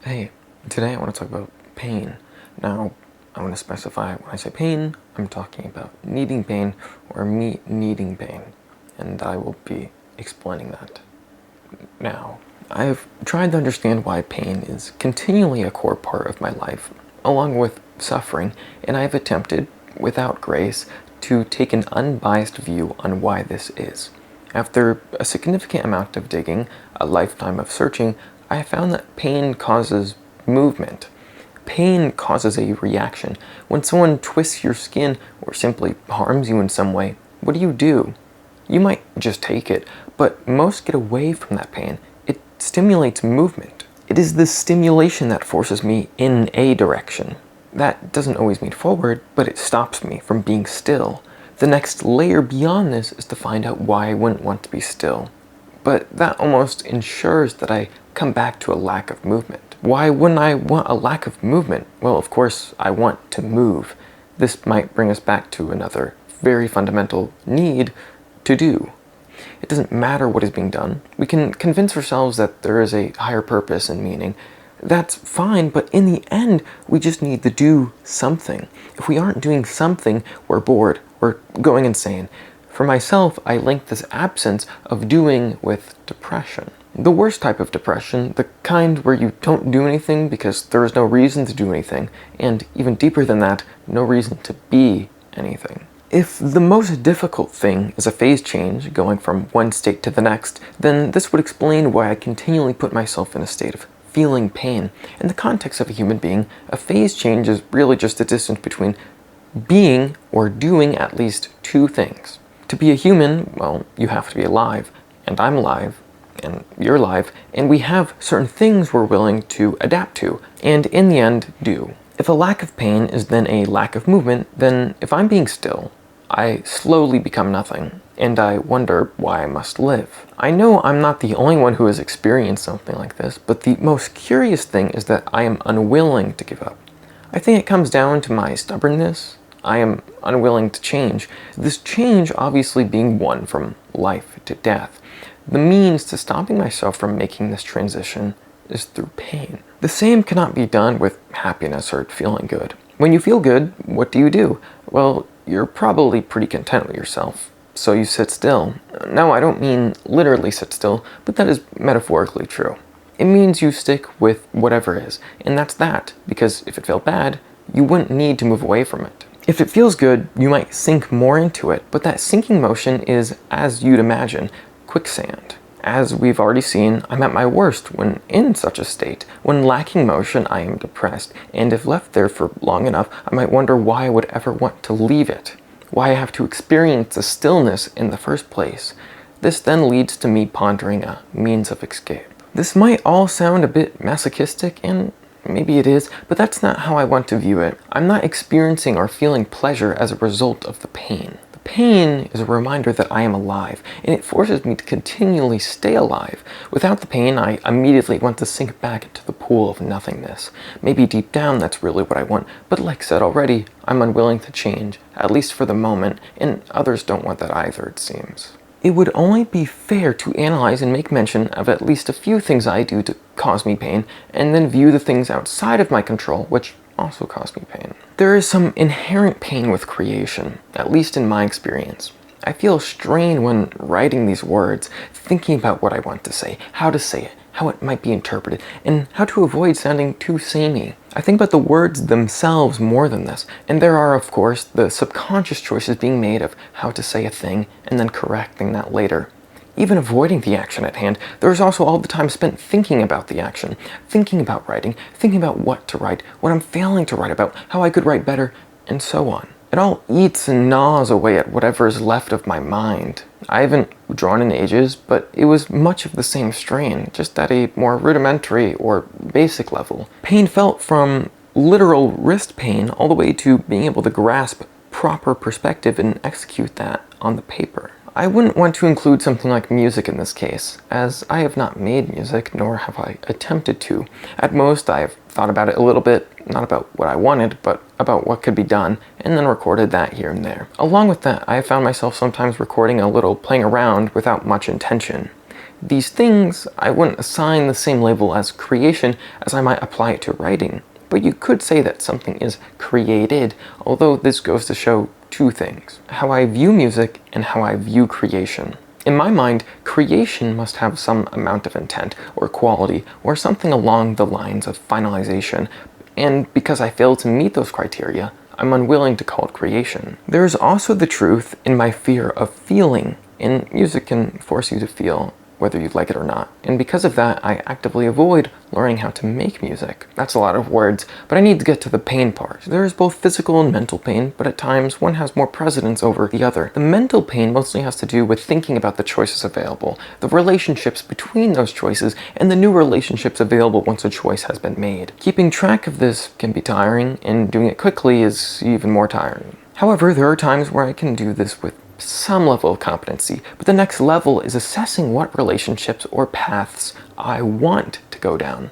Hey, today I want to talk about pain. Now, I want to specify when I say pain, I'm talking about needing pain or me needing pain, and I will be explaining that now. I've tried to understand why pain is continually a core part of my life, along with suffering, and I've attempted, without grace, to take an unbiased view on why this is. After a significant amount of digging, a lifetime of searching, I have found that pain causes movement. Pain causes a reaction. When someone twists your skin or simply harms you in some way, what do? You might just take it, but most get away from that pain. It stimulates movement. It is this stimulation that forces me in a direction. That doesn't always mean forward, but it stops me from being still. The next layer beyond this is to find out why I wouldn't want to be still. But that almost ensures that I come back to a lack of movement. Why wouldn't I want a lack of movement? Well, of course, I want to move. This might bring us back to another very fundamental need to do. It doesn't matter what is being done. We can convince ourselves that there is a higher purpose and meaning. That's fine, but in the end, we just need to do something. If we aren't doing something, we're bored, we're going insane. For myself, I link this absence of doing with depression. The worst type of depression, the kind where you don't do anything because there is no reason to do anything, and even deeper than that, no reason to be anything. If the most difficult thing is a phase change, going from one state to the next, then this would explain why I continually put myself in a state of feeling pain. In the context of a human being, a phase change is really just the distance between being or doing at least two things. To be a human, well, you have to be alive, and I'm alive, and you're alive, and we have certain things we're willing to adapt to, and in the end, do. If a lack of pain is then a lack of movement, then if I'm being still, I slowly become nothing, and I wonder why I must live. I know I'm not the only one who has experienced something like this, but the most curious thing is that I am unwilling to give up. I think it comes down to my stubbornness. I am unwilling to change. This change obviously being one from life to death. The means to stopping myself from making this transition is through pain. The same cannot be done with happiness or feeling good. When you feel good, what do? Well, you're probably pretty content with yourself, so you sit still. No, I don't mean literally sit still, but that is metaphorically true. It means you stick with whatever is, and that's that, because if it felt bad, you wouldn't need to move away from it. If it feels good, you might sink more into it, but that sinking motion is, as you'd imagine, quicksand. As we've already seen, I'm at my worst when in such a state. When lacking motion, I am depressed, and if left there for long enough, I might wonder why I would ever want to leave it. Why I have to experience the stillness in the first place. This then leads to me pondering a means of escape. This might all sound a bit masochistic, and maybe it is, but that's not how I want to view it. I'm not experiencing or feeling pleasure as a result of the pain. The pain is a reminder that I am alive, and it forces me to continually stay alive. Without the pain, I immediately want to sink back into the pool of nothingness. Maybe deep down that's really what I want, but like said already, I'm unwilling to change, at least for the moment, and others don't want that either, it seems. It would only be fair to analyze and make mention of at least a few things I do to cause me pain, and then view the things outside of my control, which also cause me pain. There is some inherent pain with creation, at least in my experience. I feel strain when writing these words, thinking about what I want to say it, how it might be interpreted, and how to avoid sounding too samey. I think about the words themselves more than this, and there are, of course, the subconscious choices being made of how to say a thing and then correcting that later. Even avoiding the action at hand, there is also all the time spent thinking about the action, thinking about writing, thinking about what to write, what I'm failing to write about, how I could write better, and so on. It all eats and gnaws away at whatever is left of my mind. I haven't drawn in ages, but it was much of the same strain, just at a more rudimentary or basic level. Pain felt from literal wrist pain all the way to being able to grasp proper perspective and execute that on the paper. I wouldn't want to include something like music in this case, as I have not made music, nor have I attempted to. At most, I have thought about it a little bit, not about what I wanted, but about what could be done, and then recorded that here and there. Along with that, I have found myself sometimes recording a little, playing around without much intention. These things I wouldn't assign the same label as creation as I might apply it to writing, but you could say that something is created, although this goes to show two things: how I view music and how I view creation. In my mind, creation must have some amount of intent or quality or something along the lines of finalization, and because I fail to meet those criteria, I'm unwilling to call it creation. There is also the truth in my fear of feeling, and music can force you to feel whether you like it or not. And because of that, I actively avoid learning how to make music. That's a lot of words, but I need to get to the pain part. There is both physical and mental pain, but at times one has more precedence over the other. The mental pain mostly has to do with thinking about the choices available, the relationships between those choices, and the new relationships available once a choice has been made. Keeping track of this can be tiring, and doing it quickly is even more tiring. However, there are times where I can do this with some level of competency, but the next level is assessing what relationships or paths I want to go down.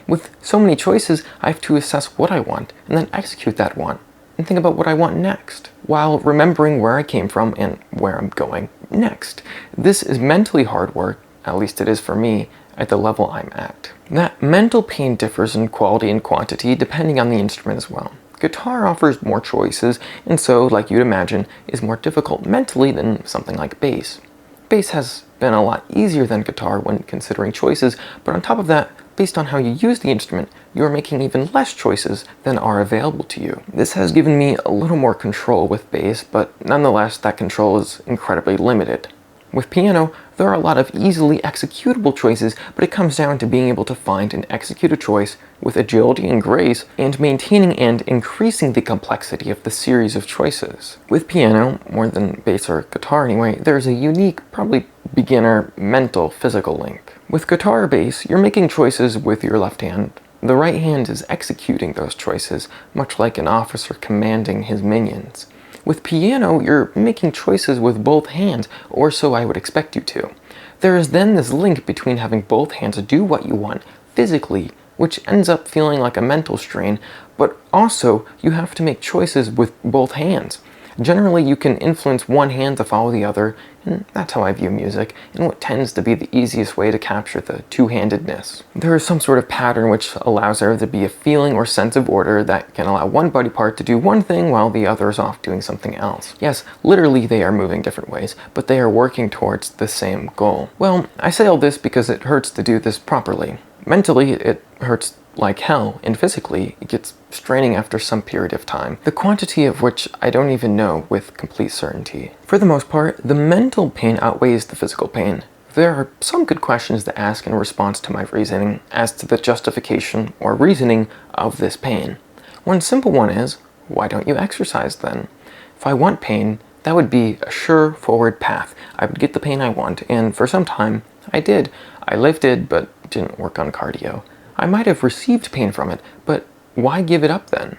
With so many choices, I have to assess what I want and then execute that want and think about what I want next, while remembering where I came from and where I'm going next. This is mentally hard work, at least it is for me, at the level I'm at. That mental pain differs in quality and quantity depending on the instrument as well. Guitar offers more choices, and so, like you'd imagine, is more difficult mentally than something like bass. Bass has been a lot easier than guitar when considering choices, but on top of that, based on how you use the instrument, you are making even less choices than are available to you. This has given me a little more control with bass, but nonetheless, that control is incredibly limited. With piano, there are a lot of easily executable choices, but it comes down to being able to find and execute a choice with agility and grace, and maintaining and increasing the complexity of the series of choices. With piano, more than bass or guitar anyway, there's a unique, probably beginner, mental, physical link. With guitar or bass, you're making choices with your left hand. The right hand is executing those choices, much like an officer commanding his minions. With piano, you're making choices with both hands, or so I would expect you to. There is then this link between having both hands do what you want physically, which ends up feeling like a mental strain, but also you have to make choices with both hands. Generally, you can influence one hand to follow the other, and that's how I view music, and what tends to be the easiest way to capture the two-handedness. There is some sort of pattern which allows there to be a feeling or sense of order that can allow one body part to do one thing while the other is off doing something else. Yes, literally they are moving different ways, but they are working towards the same goal. Well, I say all this because it hurts to do this properly. Mentally, it hurts like hell, and physically, it gets straining after some period of time, the quantity of which I don't even know with complete certainty. For the most part, the mental pain outweighs the physical pain. There are some good questions to ask in response to my reasoning as to the justification or reasoning of this pain. One simple one is, why don't you exercise then? If I want pain, that would be a sure forward path. I would get the pain I want, and for some time, I did. I lifted, but didn't work on cardio. I might have received pain from it, but why give it up then?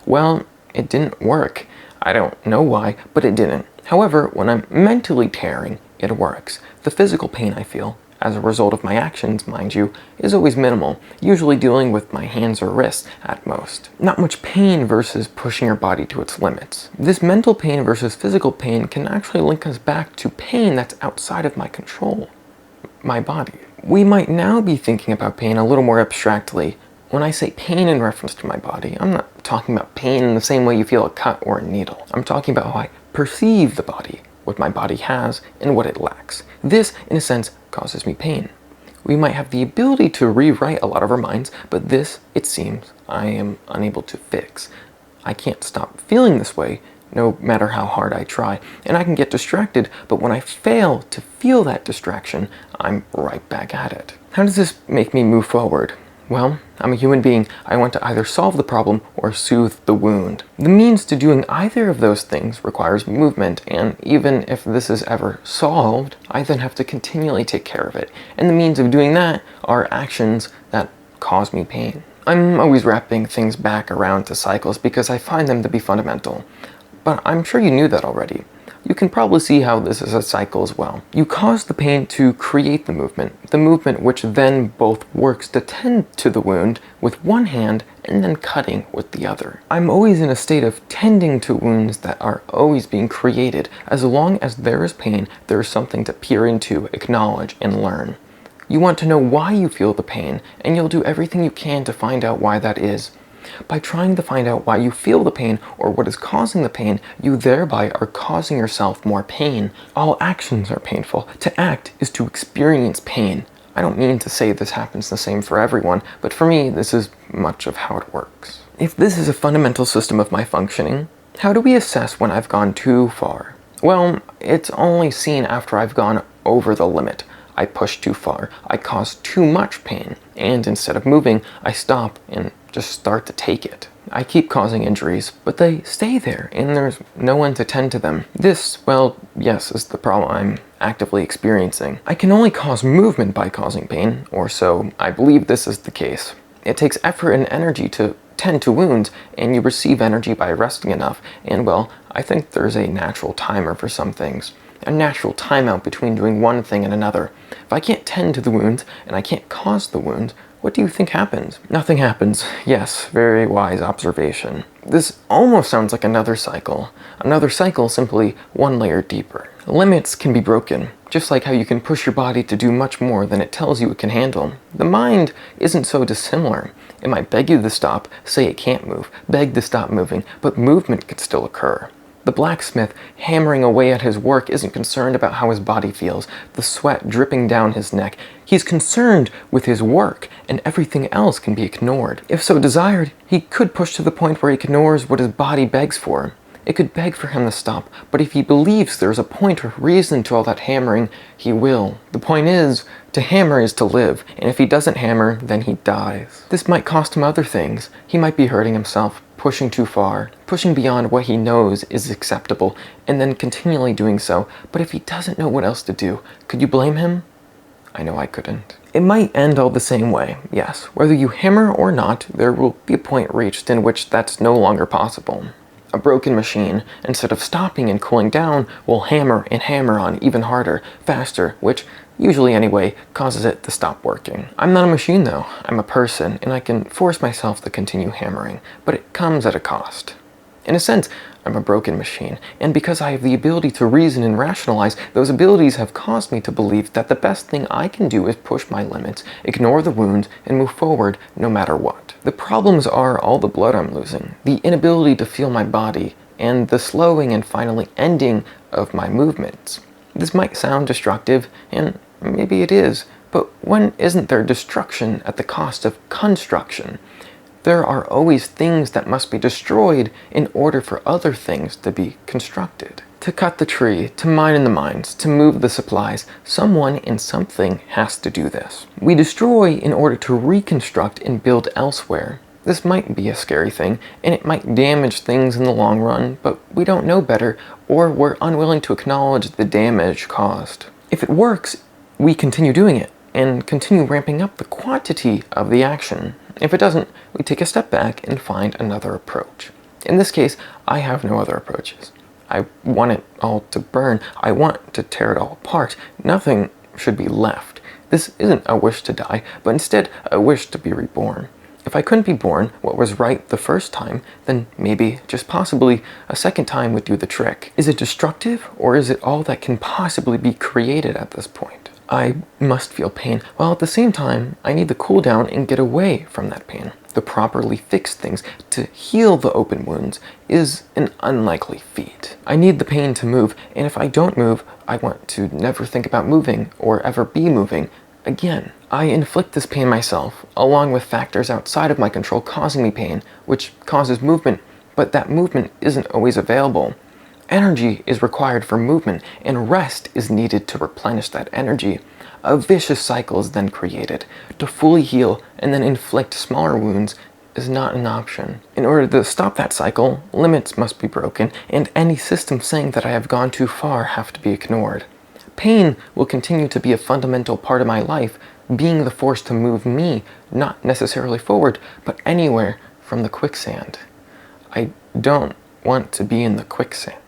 Well, it didn't work. I don't know why, but it didn't. However, when I'm mentally tearing, it works. The physical pain I feel, as a result of my actions, mind you, is always minimal, usually dealing with my hands or wrists at most. Not much pain versus pushing your body to its limits. This mental pain versus physical pain can actually link us back to pain that's outside of my control, my body. We might now be thinking about pain a little more abstractly. When I say pain in reference to my body, I'm not talking about pain in the same way you feel a cut or a needle. I'm talking about how I perceive the body, what my body has, and what it lacks. This, in a sense, causes me pain. We might have the ability to rewrite a lot of our minds, but this, it seems, I am unable to fix. I can't stop feeling this way, no matter how hard I try, and I can get distracted, but when I fail to feel that distraction, I'm right back at it. How does this make me move forward? Well, I'm a human being. I want to either solve the problem or soothe the wound. The means to doing either of those things requires movement, and even if this is ever solved, I then have to continually take care of it, and the means of doing that are actions that cause me pain. I'm always wrapping things back around to cycles because I find them to be fundamental. But I'm sure you knew that already. You can probably see how this is a cycle as well. You cause the pain to create the movement which then both works to tend to the wound with one hand and then cutting with the other. I'm always in a state of tending to wounds that are always being created. As long as there is pain, there is something to peer into, acknowledge, and learn. You want to know why you feel the pain, and you'll do everything you can to find out why that is. By trying to find out why you feel the pain or what is causing the pain, you thereby are causing yourself more pain. All actions are painful. To act is to experience pain. I don't mean to say this happens the same for everyone, but for me, this is much of how it works. If this is a fundamental system of my functioning, how do we assess when I've gone too far? Well, it's only seen after I've gone over the limit. I push too far, I cause too much pain, and instead of moving, I stop and just start to take it. I keep causing injuries, but they stay there, and there's no one to tend to them. This, well, yes, is the problem I'm actively experiencing. I can only cause movement by causing pain, or so I believe this is the case. It takes effort and energy to tend to wounds, and you receive energy by resting enough, and well, I think there's a natural timer for some things. A natural timeout between doing one thing and another. If I can't tend to the wounds, and I can't cause the wounds, what do you think happens? Nothing happens. Yes, very wise observation. This almost sounds like another cycle. Another cycle, simply one layer deeper. Limits can be broken, just like how you can push your body to do much more than it tells you it can handle. The mind isn't so dissimilar. It might beg you to stop, say it can't move, beg to stop moving, but movement could still occur. The blacksmith hammering away at his work isn't concerned about how his body feels, the sweat dripping down his neck. He's concerned with his work, and everything else can be ignored. If so desired, he could push to the point where he ignores what his body begs for. It could beg for him to stop, but if he believes there's a point or reason to all that hammering, he will. The point is, to hammer is to live, and if he doesn't hammer, then he dies. This might cost him other things. He might be hurting himself, pushing too far, pushing beyond what he knows is acceptable, and then continually doing so. But if he doesn't know what else to do, could you blame him? I know I couldn't. It might end all the same way, yes. Whether you hammer or not, there will be a point reached in which that's no longer possible. A broken machine, instead of stopping and cooling down, will hammer and hammer on even harder, faster, which, usually anyway, causes it to stop working. I'm not a machine though, I'm a person, and I can force myself to continue hammering, but it comes at a cost. In a sense, I'm a broken machine, and because I have the ability to reason and rationalize, those abilities have caused me to believe that the best thing I can do is push my limits, ignore the wounds, and move forward no matter what. The problems are all the blood I'm losing, the inability to feel my body, and the slowing and finally ending of my movements. This might sound destructive, and maybe it is, but when isn't there destruction at the cost of construction? There are always things that must be destroyed in order for other things to be constructed. To cut the tree, to mine in the mines, to move the supplies, someone and something has to do this. We destroy in order to reconstruct and build elsewhere. This might be a scary thing, and it might damage things in the long run, but we don't know better, or we're unwilling to acknowledge the damage caused. If it works, we continue doing it, and continue ramping up the quantity of the action. If it doesn't, we take a step back and find another approach. In this case, I have no other approaches. I want it all to burn. I want to tear it all apart. Nothing should be left. This isn't a wish to die, but instead a wish to be reborn. If I couldn't be born what was right the first time, then maybe, just possibly, a second time would do the trick. Is it destructive, or is it all that can possibly be created at this point? I must feel pain, while at the same time, I need to cool down and get away from that pain. To properly fix things, to heal the open wounds, is an unlikely feat. I need the pain to move, and if I don't move, I want to never think about moving, or ever be moving again. I inflict this pain myself, along with factors outside of my control causing me pain, which causes movement, but that movement isn't always available. Energy is required for movement, and rest is needed to replenish that energy. A vicious cycle is then created. To fully heal and then inflict smaller wounds is not an option. In order to stop that cycle, limits must be broken, and any system saying that I have gone too far have to be ignored. Pain will continue to be a fundamental part of my life, being the force to move me, not necessarily forward, but anywhere from the quicksand. I don't want to be in the quicksand.